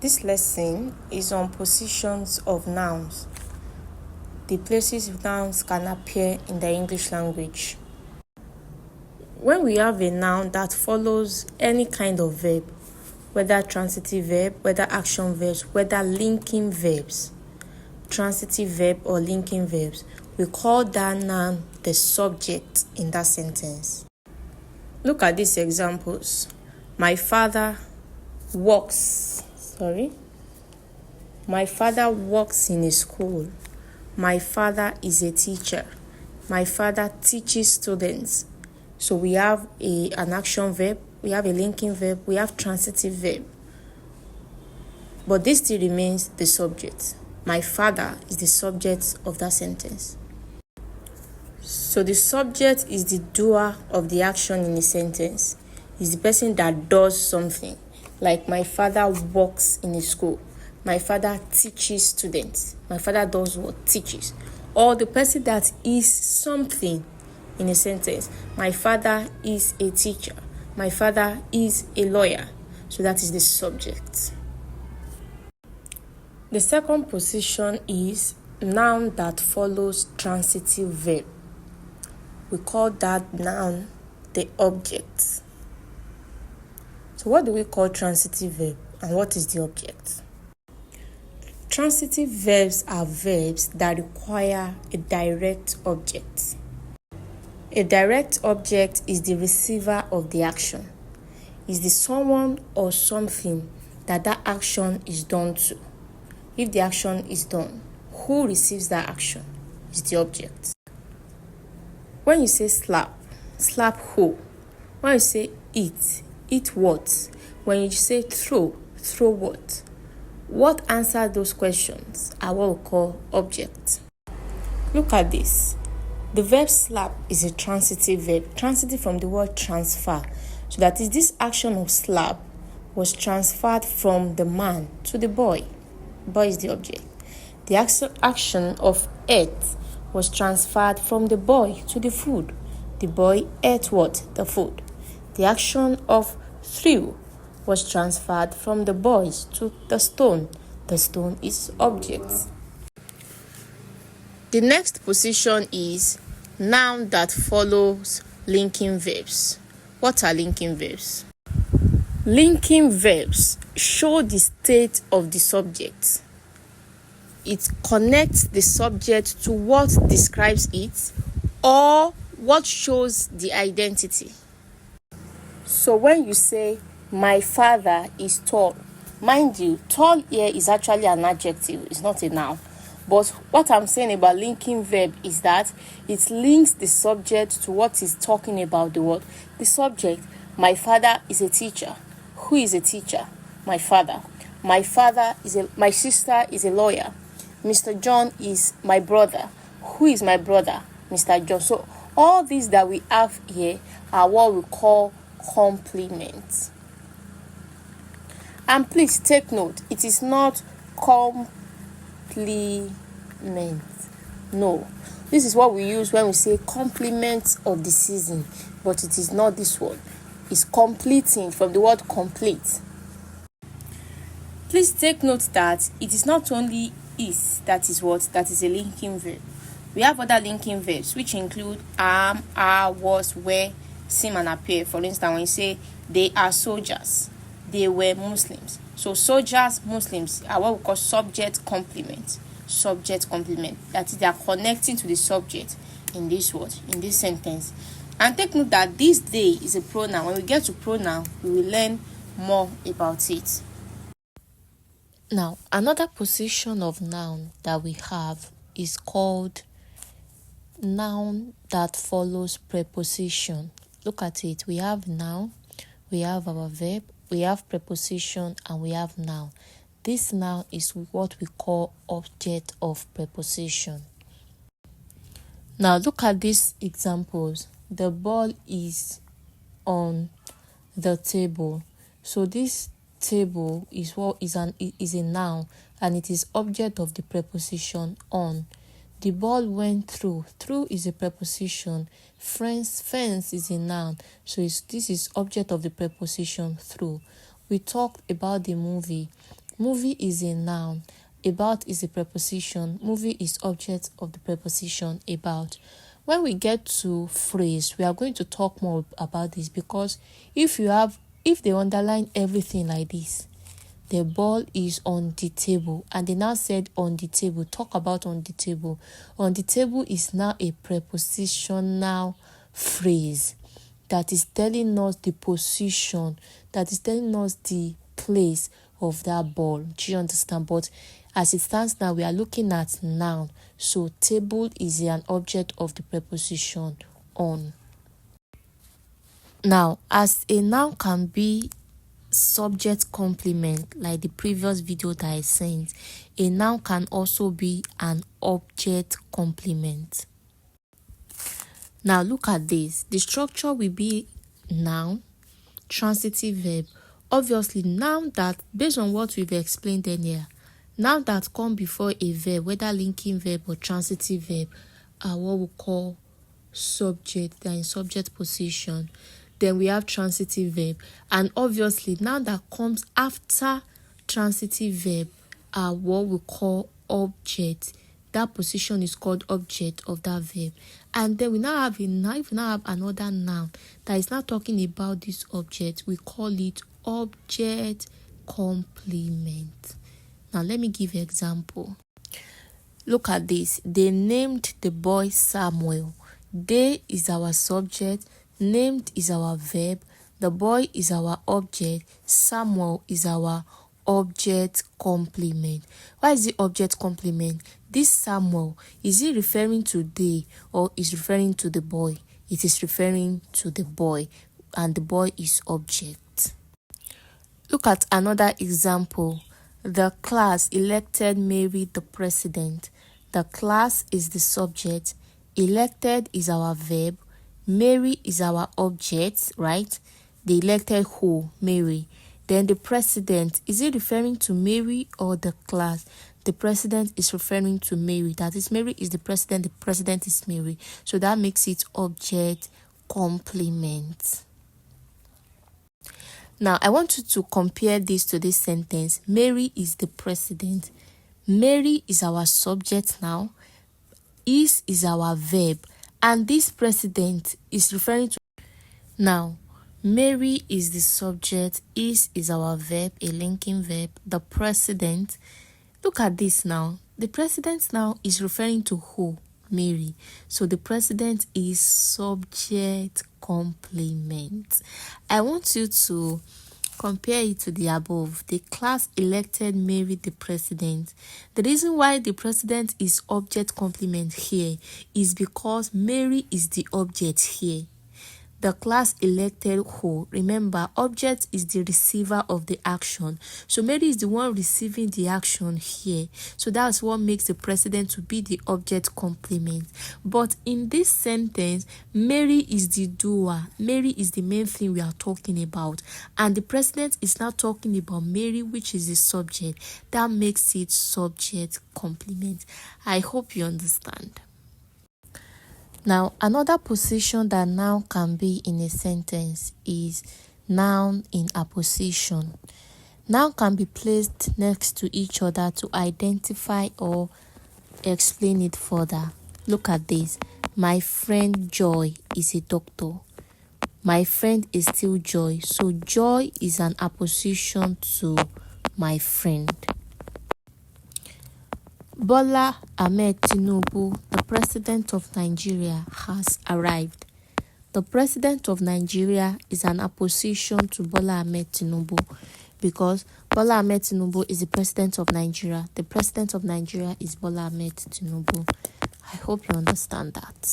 This lesson is on positions of nouns, the places nouns can appear in the English language. When we have a noun that follows any kind of verb, whether transitive verb, whether action verbs, whether linking verbs, transitive verb or linking verbs, we call that noun the subject in that sentence. Look at these examples. My father works in a school. My father is a teacher. My father teaches students. So we have an action verb, we have a linking verb, we have transitive verb. But this still remains the subject. My father is the subject of that sentence. So the subject is the doer of the action in a sentence. Is the person that does something. Like my father works in a school. My father teaches students. My father does what? Teaches. Or the person that is something in a sentence. My father is a teacher. My father is a lawyer. So that is the subject. The second position is noun that follows transitive verb. We call that noun the object. So what do we call transitive verb and what is the object? Transitive verbs are verbs that require a direct object. A direct object is the receiver of the action. Is the someone or something that action is done to. If the action is done, who receives that action is the object. When you say slap who? When you say eat what? When you say throw what? What answer those questions are what we call objects. Look at this. The verb slap is a transitive verb, transitive from the word transfer. So that is this action of slap was transferred from the man to the boy. Boy is the object. The action of ate was transferred from the boy to the food. The boy ate what? The food. The action of threw was transferred from the boys to the stone. The stone is object. The next position is noun that follows linking verbs. What are linking verbs? Linking verbs show the state of the subject. It connects the subject to what describes it or what shows the identity. So when you say, my father is tall, mind you, tall here is actually an adjective, it's not a noun. But what I'm saying about linking verb is that it links the subject to what is talking about the word. The subject, my father is a teacher. Who is a teacher? My father. My sister is a lawyer. Mr. John is my brother. Who is my brother? Mr. John. So all these that we have here are what we call complements. And please take note, it is not complement. No. This is what we use when we say complement of the season, but it is not this one. It's completing from the word complete. Please take note that it is not only is that is a linking verb. We have other linking verbs which include am, are, was, were, seem and appear. For instance, when you say they are soldiers, they were Muslims. So soldiers, Muslims are what we call subject complement. Subject complement. That is, they are connecting to the subject in this word, in this sentence. And take note that this they is a pronoun. When we get to pronoun, we will learn more about it. Now, another position of noun that we have is called noun that follows preposition. Look at it. We have noun, we have our verb, we have preposition, and we have noun. This noun is what we call object of preposition. Now, look at these examples. The ball is on the table. So this table is a noun, and it is object of the preposition on. The ball went through. Through is a preposition. Fence is a noun. So this is object of the preposition through. We talked about the movie. Movie is a noun. About is a preposition. Movie is object of the preposition about. When we get to phrase, we are going to talk more about this, because if they underline everything like this, the ball is on the table, and they now said on the table, talk about on the table. On the table is now a prepositional phrase that is telling us the position, that is telling us the place of that ball. Do you understand? But as it stands now, we are looking at noun. So table is an object of the preposition on. Now, as a noun can be subject complement, like the previous video that I sent, a noun can also be an object complement. Now look at this. The structure will be noun, transitive verb. Obviously, noun that, based on what we've explained earlier, noun that come before a verb, whether linking verb or transitive verb, are what we call subject. They're in subject position. Then we have transitive verb. And obviously, noun that comes after transitive verb are what we call object. That position is called object of that verb. And then we now have another noun that is not talking about this object. We call it object complement. Now let me give an example. Look at this. They named the boy Samuel. They is our subject, named is our verb, the boy is our object, Samuel is our object complement. Why is it object complement? This Samuel, is it referring to they or is referring to the boy? It is referring to the boy, and the boy is object. Look at another example. The class elected Mary the president. The class is the subject, elected is our verb, Mary is our object, right? They elected who? Mary. Then the president, is it referring to Mary or the class? The president is referring to Mary. That is, Mary is the president is Mary. So that makes it object complement. Now, I want you to compare this to this sentence. Mary is the president. Mary is our subject now. Is our verb. And this president is referring to... Now, Mary is the subject. Is our verb, a linking verb. The president. Look at this now. The president now is referring to who? Mary. So the president is subject complement. I want you to compare it to the above. The class elected Mary the president. The reason why the president is object complement here is because Mary is the object here. The class elected who? Remember, object is the receiver of the action. So Mary is the one receiving the action here. So that's what makes the president to be the object complement. But in this sentence, Mary is the doer. Mary is the main thing we are talking about. And the president is not talking about Mary, which is the subject. That makes it subject complement. I hope you understand. Now, another position that noun can be in a sentence is noun in apposition. Noun can be placed next to each other to identify or explain it further. Look at this. My friend Joy is a doctor. My friend is still Joy. So Joy is an apposition to my friend. Bola Ahmed Tinubu, the president of Nigeria, has arrived. The president of Nigeria is an apposition to Bola Ahmed Tinubu because Bola Ahmed Tinubu is the president of Nigeria. The president of Nigeria is Bola Ahmed Tinubu. I hope you understand that.